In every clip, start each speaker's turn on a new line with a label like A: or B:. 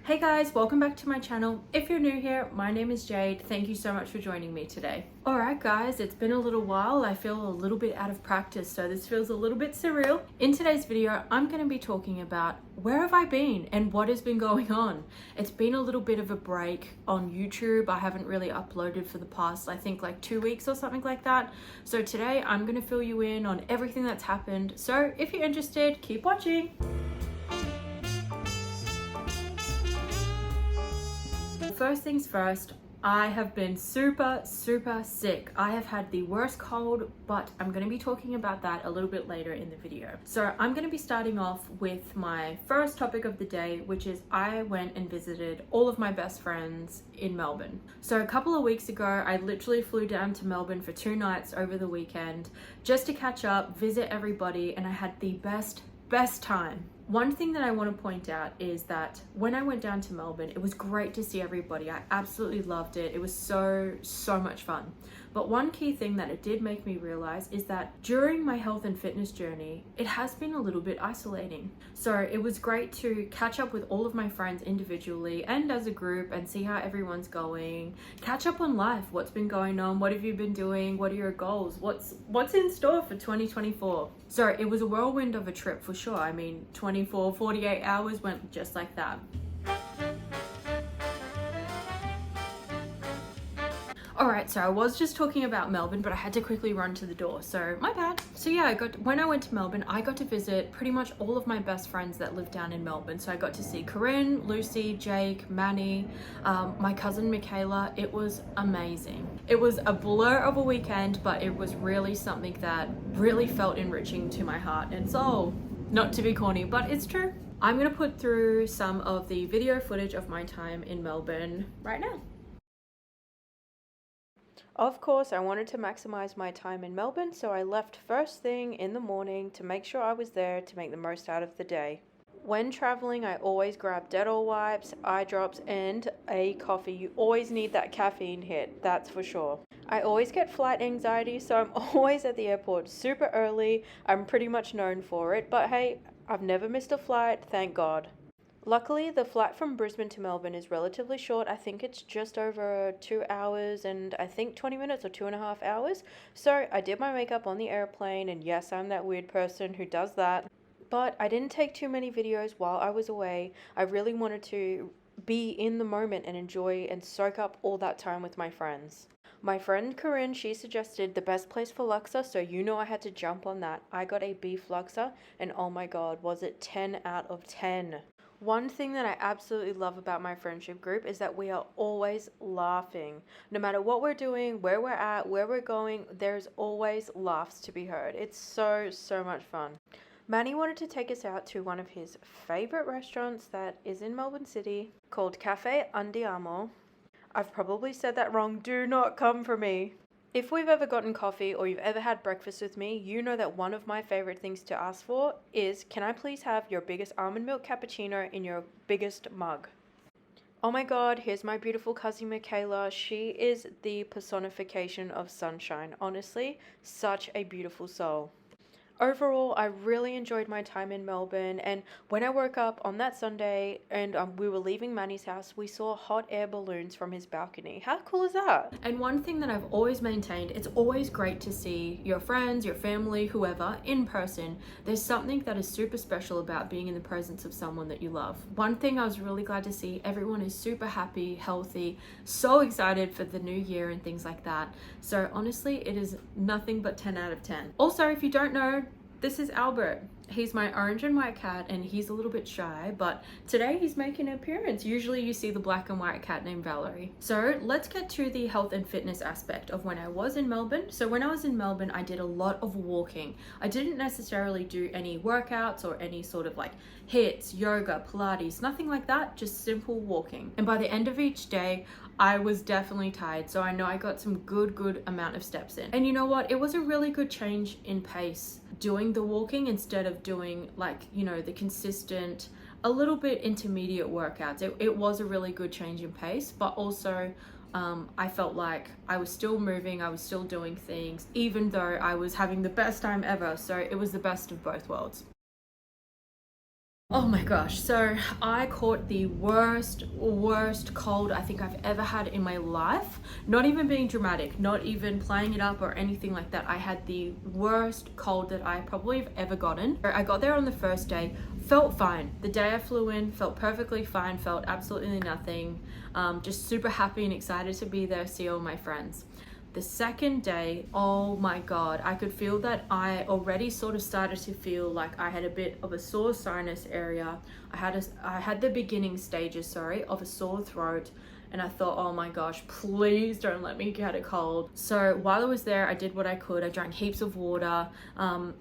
A: Hey guys, welcome back to my channel. If you're new here, my name is Jade. Thank you so much for joining me today. Alright guys, it's been a little while. I feel a little bit out of practice, so this feels a little bit surreal. In today's video, I'm going to be talking about where have I been and what has been going on. It's been a little bit of a break on YouTube. I haven't really uploaded for the past, I think like 2 weeks or something like that. So today I'm going to fill you in on everything that's happened. So if you're interested, keep watching. First things first, I have been super sick. I have had the worst cold, but I'm going to be talking about that a little bit later in the video. So I'm going to be starting off with my first topic of the day, which is I went and visited all of my best friends in Melbourne. So a couple of weeks ago, I literally flew down to Melbourne for 2 nights over the weekend just to catch up, visit everybody, and I had the best time. One thing that I want to point out is that when I went down to Melbourne, it was great to see everybody. I absolutely loved it. It was so much fun. But one key thing that it did make me realize is that during my health and fitness journey, it has been a little bit isolating. So it was great to catch up with all of my friends individually and as a group and see how everyone's going. Catch up on life. What's been going on? What have you been doing? What are your goals? What's in store for 2024? So it was a whirlwind of a trip for sure. I mean, 48 hours went just like that. Alright, so I was just talking about Melbourne, but I had to quickly run to the door, so my bad. So yeah, when I went to Melbourne, I got to visit pretty much all of my best friends that live down in Melbourne. So I got to see Corinne, Lucy, Jake, Manny, my cousin Michaela. It was amazing. It was a blur of a weekend, but it was really something that really felt enriching to my heart and soul. Not to be corny, but it's true. I'm gonna put through some of the video footage of my time in Melbourne right now. Of course, I wanted to maximize my time in Melbourne, so I left first thing in the morning to make sure I was there to make the most out of the day. When traveling, I always grab Dettol wipes, eye drops, and a coffee. You always need that caffeine hit, that's for sure. I always get flight anxiety, so I'm always at the airport super early. I'm pretty much known for it, but hey, I've never missed a flight, thank God. Luckily, the flight from Brisbane to Melbourne is relatively short. I think it's just over 2 hours and I think 20 minutes or 2.5 hours. So I did my makeup on the airplane, and yes, I'm that weird person who does that. But I didn't take too many videos while I was away. I really wanted to be in the moment and enjoy and soak up all that time with my friends. My friend Corinne, she suggested the best place for laksa, so you know I had to jump on that. I got a beef laksa, and oh my god, was it 10 out of 10. One thing that I absolutely love about my friendship group is that we are always laughing. No matter what we're doing, where we're at, where we're going, there's always laughs to be heard. It's so much fun. Manny wanted to take us out to one of his favorite restaurants that is in Melbourne City called Cafe Andiamo. I've probably said that wrong. Do not come for me. If we've ever gotten coffee or you've ever had breakfast with me, you know that one of my favorite things to ask for is, can I please have your biggest almond milk cappuccino in your biggest mug? Oh my god, here's my beautiful cousin Michaela. She is the personification of sunshine. Honestly, such a beautiful soul. Overall, I really enjoyed my time in Melbourne, and when I woke up on that Sunday and we were leaving Manny's house, we saw hot air balloons from his balcony. How cool is that? And one thing that I've always maintained, it's always great to see your friends, your family, whoever, in person. There's something that is super special about being in the presence of someone that you love. One thing I was really glad to see, everyone is super happy, healthy, so excited for the new year and things like that. So honestly, it is nothing but 10 out of 10. Also, if you don't know, this is Albert. He's my orange and white cat, and he's a little bit shy, but today he's making an appearance. Usually you see the black and white cat named Valerie. So let's get to the health and fitness aspect of when I was in Melbourne. So when I was in Melbourne, I did a lot of walking. I didn't necessarily do any workouts or any sort of like hits, yoga, Pilates, nothing like that, just simple walking. And by the end of each day, I was definitely tired, so I know I got some good amount of steps in. And you know what? It was a really good change in pace doing the walking instead of doing like, you know, the consistent, a little bit intermediate workouts. It was a really good change in pace, but also I felt like I was still moving, I was still doing things, even though I was having the best time ever. So it was the best of both worlds. Oh my gosh, so I caught the worst cold I think I've ever had in my life. Not even being dramatic, not even playing it up or anything like that. I had the worst cold that I probably have ever gotten. I got there on the first day, felt fine. The day I flew in, felt perfectly fine, felt absolutely nothing. Just super happy and excited to be there, see all my friends. The second day, oh my god, I could feel that I already sort of started to feel like I had a bit of a sore sinus area. I had the beginning stages, of a sore throat, and I thought, oh my gosh, please don't let me get a cold. So while I was there, I did what I could. I drank heaps of water.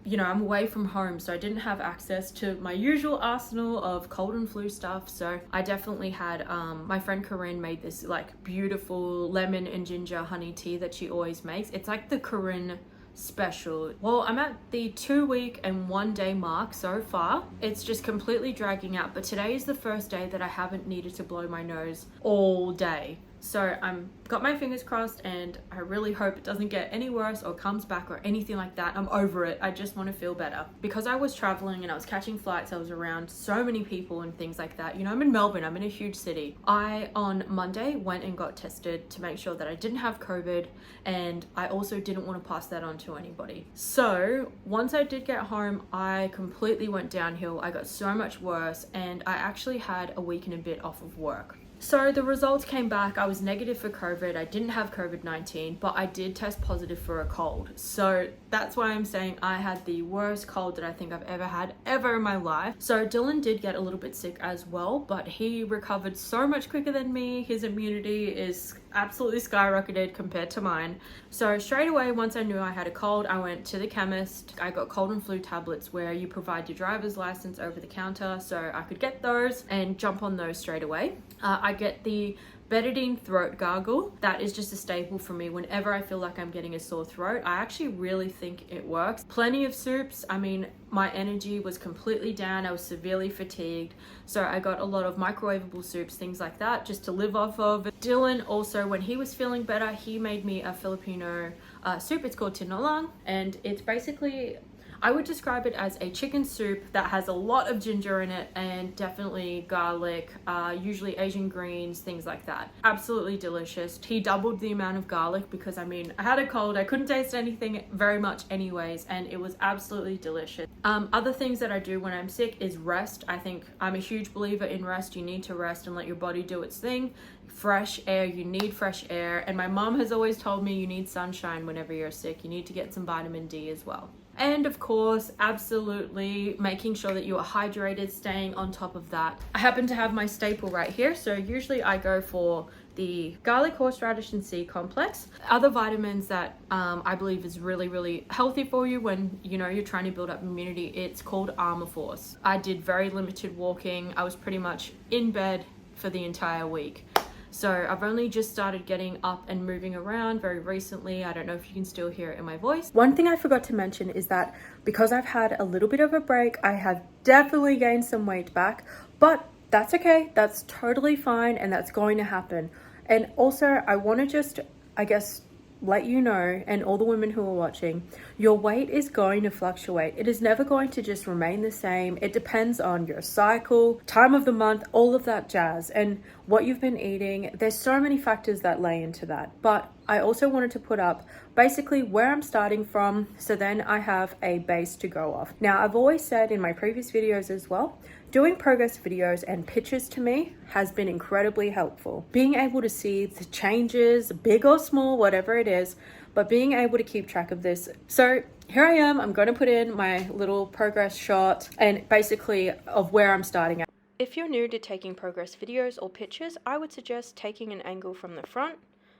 A: You know, I'm away from home, so I didn't have access to my usual arsenal of cold and flu stuff. So I definitely had, my friend Corinne made this like beautiful lemon and ginger honey tea that she always makes. It's like the Corinne special. Well, I'm at the 2-week and 1-day mark so far. It's just completely dragging out, but today is the first day that I haven't needed to blow my nose all day. So I'm got my fingers crossed, and I really hope it doesn't get any worse or comes back or anything like that. I'm over it. I just want to feel better. Because I was traveling and I was catching flights, I was around so many people and things like that. You know, I'm in Melbourne, I'm in a huge city. I, on Monday, went and got tested to make sure that I didn't have COVID, and I also didn't want to pass that on to anybody. So once I did get home, I completely went downhill. I got so much worse, and I actually had a week and a bit off of work. So the results came back. I was negative for COVID. I didn't have COVID-19, but I did test positive for a cold. So that's why I'm saying I had the worst cold that I think I've ever had in my life. So Dylan did get a little bit sick as well, but he recovered so much quicker than me. His immunity is absolutely skyrocketed compared to mine. So straight away, once I knew I had a cold, I went to the chemist. I got cold and flu tablets where you provide your driver's license over the counter, so I could get those and jump on those straight away. I get the Betadine throat gargle. That is just a staple for me whenever I feel like I'm getting a sore throat. I actually really think it works. Plenty of soups. I mean, my energy was completely down. I was severely fatigued. So I got a lot of microwavable soups, things like that, just to live off of. Dylan also, when he was feeling better, he made me a Filipino soup. It's called tinolang, and it's basically, I would describe it as a chicken soup that has a lot of ginger in it and definitely garlic, usually Asian greens, things like that. Absolutely delicious. He doubled the amount of garlic because, I mean, I had a cold, I couldn't taste anything very much anyways, and it was absolutely delicious. Other things that I do when I'm sick is rest. I think I'm a huge believer in rest. You need to rest and let your body do its thing. Fresh air, you need fresh air. And my mom has always told me you need sunshine whenever you're sick. You need to get some vitamin D as well. And of course, absolutely making sure that you are hydrated, staying on top of that. I happen to have my staple right here. So usually I go for the garlic, horseradish, and sea complex. Other vitamins that I believe is really healthy for you when, you know, you're trying to build up immunity, it's called Armor Force. I did very limited walking. I was pretty much in bed for the entire week. So I've only just started getting up and moving around very recently. I don't know if you can still hear it in my voice. One thing I forgot to mention is that because I've had a little bit of a break, I have definitely gained some weight back, but that's okay. That's totally fine, and that's going to happen. And also, I want to just, I guess, let you know, and all the women who are watching, your weight is going to fluctuate. It is never going to just remain the same. It depends on your cycle, time of the month, all of that jazz, and what you've been eating. There's so many factors that lay into that. But I also wanted to put up basically where I'm starting from, so then I have a base to go off. Now, I've always said in my previous videos as well, doing progress videos and pictures to me has been incredibly helpful. Being able to see the changes, big or small, whatever it is, but being able to keep track of this. So here I am, I'm going to put in my little progress shot and basically of where I'm starting at. If you're new to taking progress videos or pictures, I would suggest taking an angle from the front,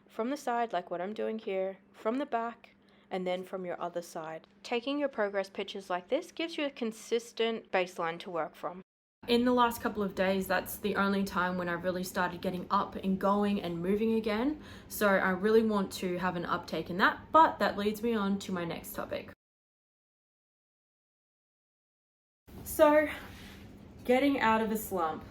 A: from the side like what I'm doing here, from the back, and then from your other side. Taking your progress pictures like this gives you a consistent baseline to work from. In the last couple of days, that's the only time when I really started getting up and going and moving again. So I really want to have an uptake in that, but that leads me on to my next topic. So, getting out of a slump.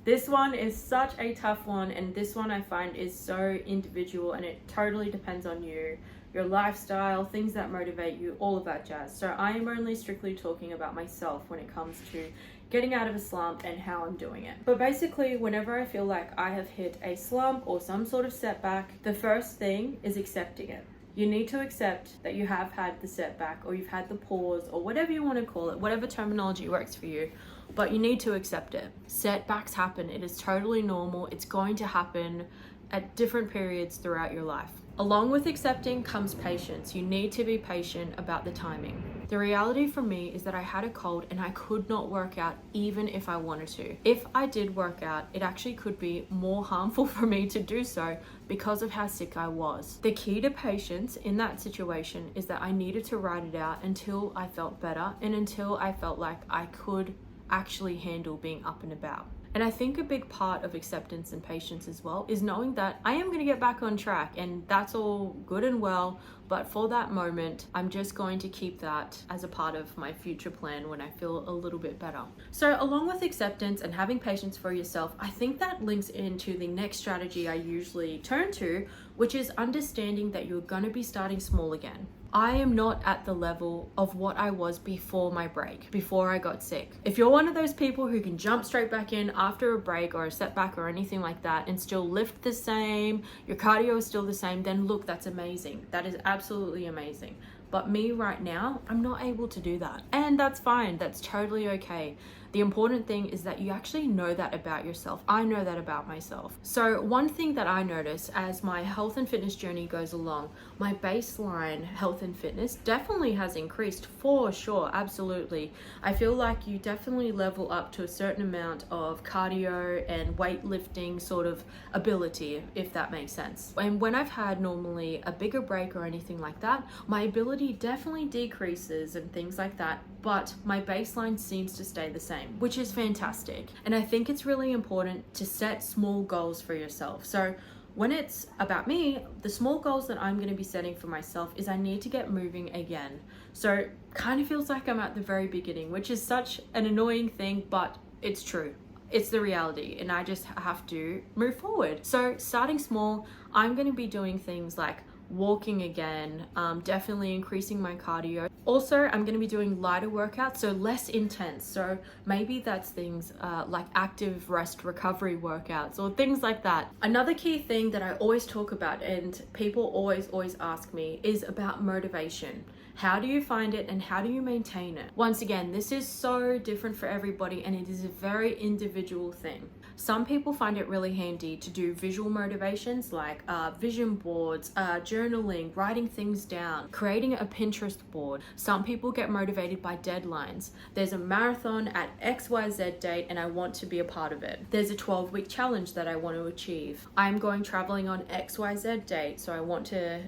A: This one is such a tough one, and this one I find is so individual, and it totally depends on you. your lifestyle, things that motivate you, all of that jazz. So I am only strictly talking about myself when it comes to getting out of a slump and how I'm doing it. But basically, whenever I feel like I have hit a slump or some sort of setback, the first thing is accepting it. You need to accept that you have had the setback, or you've had the pause, or whatever you want to call it, whatever terminology works for you, but you need to accept it. Setbacks happen. It is totally normal. It's going to happen at different periods throughout your life. Along with accepting comes patience. You need to be patient about the timing. The reality for me is that I had a cold and I could not work out even if I wanted to. If I did work out, it actually could be more harmful for me to do so because of how sick I was. The key to patience in that situation is that I needed to ride it out until I felt better and until I felt like I could actually handle being up and about. And I think a big part of acceptance and patience as well is knowing that I am going to get back on track, and that's all good and well, but for that moment, I'm just going to keep that as a part of my future plan when I feel a little bit better. So along with acceptance and having patience for yourself, I think that links into the next strategy I usually turn to, which is understanding that you're going to be starting small again. I am not at the level of what I was before my break, before I got sick. If you're one of those people who can jump straight back in after a break or a setback or anything like that and still lift the same, your cardio is still the same, then look, that's amazing. That is absolutely amazing. But me right now, I'm not able to do that. And that's fine. That's totally okay. The important thing is that you actually know that about yourself. I know that about myself. So one thing that I notice as my health and fitness journey goes along, my baseline health and fitness definitely has increased for sure, absolutely. I feel like you definitely level up to a certain amount of cardio and weightlifting sort of ability, if that makes sense. And when I've had normally a bigger break or anything like that, my ability definitely decreases and things like that, but my baseline seems to stay the same, which is fantastic. And I think it's really important to set small goals for yourself. So when it's about me, the small goals that I'm going to be setting for myself is I need to get moving again. So kind of feels like I'm at the very beginning, which is such an annoying thing, but it's true. It's the reality, and I just have to move forward. So starting small, I'm going to be doing things like walking again, definitely increasing my cardio. Also, I'm going to be doing lighter workouts, so less intense. So maybe that's things like active rest recovery workouts or things like that. Another key thing that I always talk about and people always ask me is about motivation. How do you find it and how do you maintain it? Once again, this is so different for everybody and it is a very individual thing. Some people find it really handy to do visual motivations like vision boards, journaling, writing things down, creating a Pinterest board. Some people get motivated by deadlines. There's a marathon at XYZ date and I want to be a part of it. There's a 12-week challenge that I want to achieve. I'm going traveling on XYZ date, so I want to,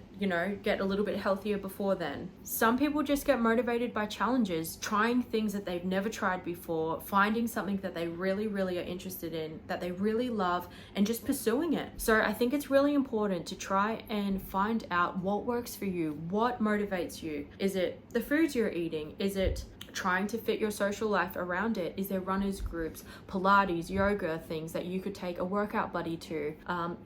A: get a little bit healthier before then. Some people just get motivated by challenges, trying things that they've never tried before, finding something that they really are interested in, that they really love, and just pursuing it. So I think it's really important to try and find out what works for you, what motivates you. Is it the foods you're eating? Is it trying to fit your social life around it? Is there runners groups, Pilates, yoga, things that you could take a workout buddy to?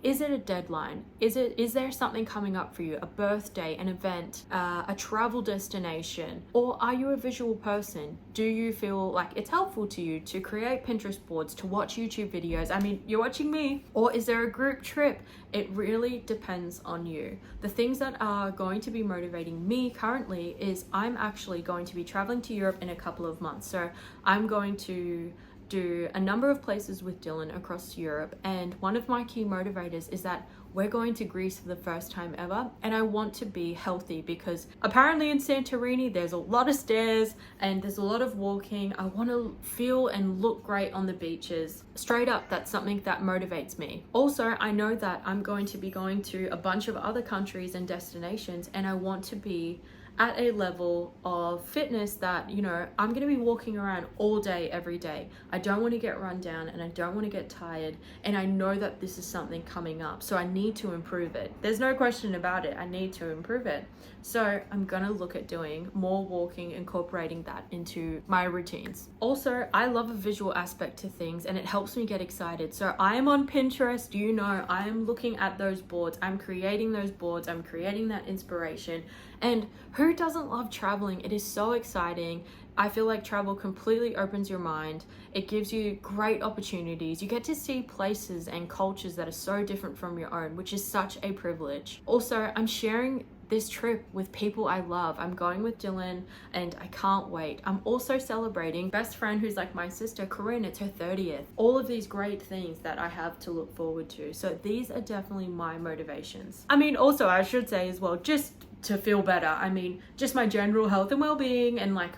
A: Is it a deadline? Is there something coming up for you? A birthday, an event, a travel destination? Or are you a visual person? Do you feel like it's helpful to you to create Pinterest boards, to watch YouTube videos? I mean, you're watching me. Or is there a group trip? It really depends on you. The things that are going to be motivating me currently is I'm actually going to be traveling to Europe in a couple of months. So I'm going to do a number of places with Dylan across Europe, and one of my key motivators is that we're going to Greece for the first time ever, and I want to be healthy because apparently in Santorini there's a lot of stairs and there's a lot of walking. I want to feel and look great on the beaches. Straight up, that's something that motivates me. Also, I know that I'm going to be going to a bunch of other countries and destinations, and I want to be at a level of fitness that, you know, I'm going to be walking around all day, every day. I don't want to get run down and I don't want to get tired. And I know that this is something coming up. So I need to improve it. There's no question about it. I need to improve it. So I'm going to look at doing more walking, incorporating that into my routines. Also, I love a visual aspect to things and it helps me get excited. So I am on Pinterest, you know, I am looking at those boards. I'm creating those boards. I'm creating that inspiration. And who doesn't love traveling? It is so exciting. I feel like travel completely opens your mind. It gives you great opportunities. You get to see places and cultures that are so different from your own, which is such a privilege. Also, I'm sharing this trip with people I love. I'm going with Dylan and I can't wait. I'm also celebrating best friend who's like my sister, Corinne. It's her 30th. All of these great things that I have to look forward to. So these are definitely my motivations. I mean, also I should say as well, just to feel better. I mean, just my general health and well-being, and like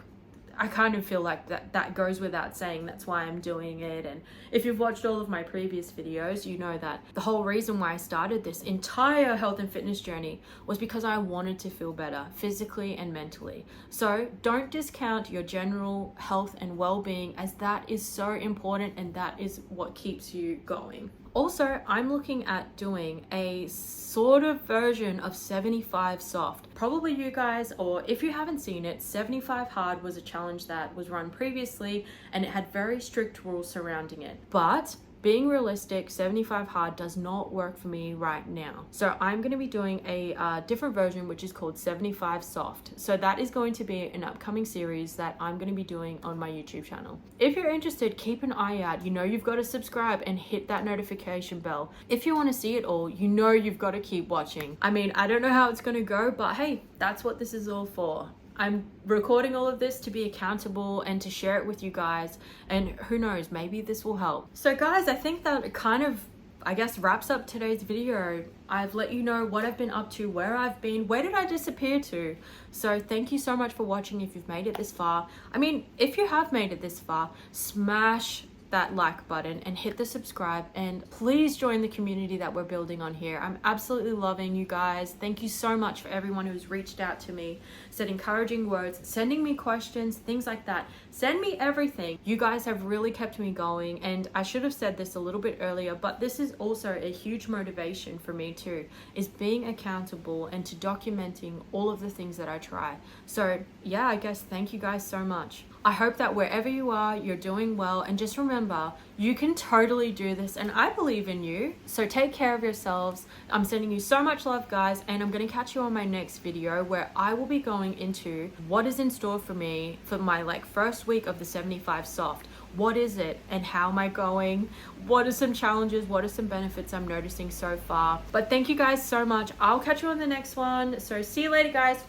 A: I kind of feel like that goes without saying. That's why I'm doing it. And if you've watched all of my previous videos, you know that the whole reason why I started this entire health and fitness journey was because I wanted to feel better physically and mentally. So don't discount your general health and well-being, as that is so important and that is what keeps you going. Also, I'm looking at doing a sort of version of 75 soft. Probably you guys, or if you haven't seen it, 75 hard was a challenge that was run previously and it had very strict rules surrounding it. But being realistic, 75 hard does not work for me right now. So I'm going to be doing a different version, which is called 75 soft. So that is going to be an upcoming series that I'm going to be doing on my YouTube channel. If you're interested, keep an eye out. You know you've got to subscribe and hit that notification bell. If you want to see it all, you know you've got to keep watching. I mean, I don't know how it's going to go, but hey, that's what this is all for. I'm recording all of this to be accountable and to share it with you guys, and who knows, maybe this will help. So guys, I think that kind of, I guess, wraps up today's video. I've let you know what I've been up to, where I've been, where did I disappear to. So thank you so much for watching if you've made it this far. I mean, if you have made it this far, smash that like button and hit the subscribe, and please join the community that we're building on here. I'm absolutely loving you guys. Thank you so much for everyone who's reached out to me, said encouraging words, sending me questions, things like that. Send me everything. You guys have really kept me going, and I should have said this a little bit earlier, but this is also a huge motivation for me too, is being accountable and to documenting all of the things that I try. So yeah, I guess thank you guys so much. I hope that wherever you are, you're doing well, and just remember, you can totally do this, and I believe in you. So take care of yourselves. I'm sending you so much love, guys, and I'm going to catch you on my next video where I will be going into what is in store for me for my first week of the 75 soft. What is it and how am I going? What are some challenges? What are some benefits I'm noticing so far? But thank you guys so much. I'll catch you on the next one. So see you later, guys.